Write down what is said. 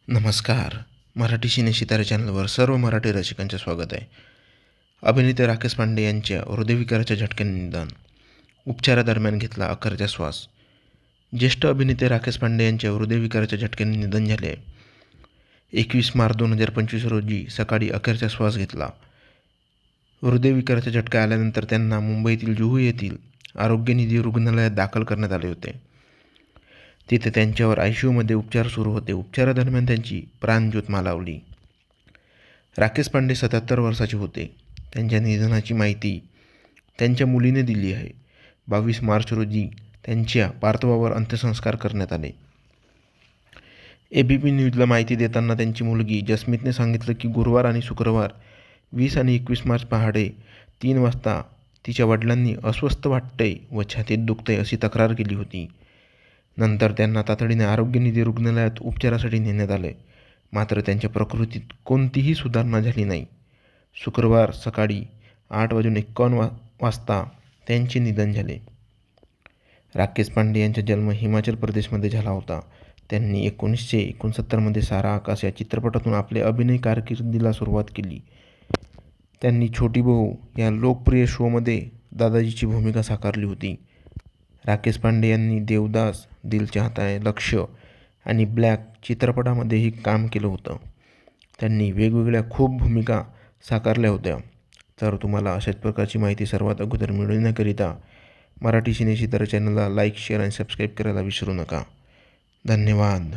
नमस्कार. मराठी सिनेसितारे चॅनलवर सर्व मराठी रसिकांचे स्वागत आहे. अभिनेते राकेश पांडे यांच्या हृदयविकाराच्या झटक्याने निधन. उपचारादरम्यान घेतला अखेरचा श्वास. ज्येष्ठ अभिनेते राकेश पांडे यांच्या हृदयविकाराच्या झटक्याने निधन झाले आहे. 21 मार्च 2025 रोजी सकाळी अखेरचा श्वास घेतला. हृदयविकाराचा झटका आल्यानंतर त्यांना मुंबईतील जुहू येथील आरोग्यनिधी रुग्णालयात दाखल करण्यात आले होते. तिथे त्यांच्यावर ICUमध्ये उपचार सुरू होते. उपचारादरम्यान त्यांची प्राणज्योत मालवली. राकेश पांडे 77 वर्षाचे होते. त्यांच्या निधनाची माहिती त्यांच्या मुलीने दिली आहे. 22 मार्च रोजी त्यांच्या पार्थिवावर अंत्यसंस्कार करण्यात आले. ABP न्यूजला माहिती देताना त्यांची मुलगी जसमीतने सांगितलं की गुरुवार आणि शुक्रवार 20 आणि 21 मार्च पहाटे 3 वाजता तिच्या वडिलांनी अस्वस्थ वाटतंय व छातीत दुखतंय अशी तक्रार केली होती. नंतर त्यांना तातडीने आरोग्यनिधी रुग्णालयात उपचारासाठी नेण्यात आले. मात्र त्यांच्या प्रकृतीत कोणतीही सुधारणा झाली नाही. शुक्रवार सकाळी 8:51 वाजता त्यांचे निधन झाले. राकेश पांडे यांचा जन्म हिमाचल प्रदेशमध्ये झाला होता. त्यांनी 1969मध्ये सारा आकाश या चित्रपटातून आपल्या अभिनय कारकिर्दीला सुरुवात केली. त्यांनी छोटी बहू या लोकप्रिय शोमध्ये दादाजीची भूमिका साकारली होती. राकेश पांडे यांनी देवदास, दिल चाहता है, लक्ष्य आणि ब्लॅक चित्रपटामध्येही काम केलं होतं. त्यांनी वेगवेगळ्या खूप भूमिका साकारल्या होत्या. तर तुम्हाला अशाच प्रकारची माहिती सर्वात अगोदर मिळवण्याकरिता मराठी सिनेसितारे चॅनलला लाईक, शेअर आणि सबस्क्राईब करायला विसरू नका. धन्यवाद.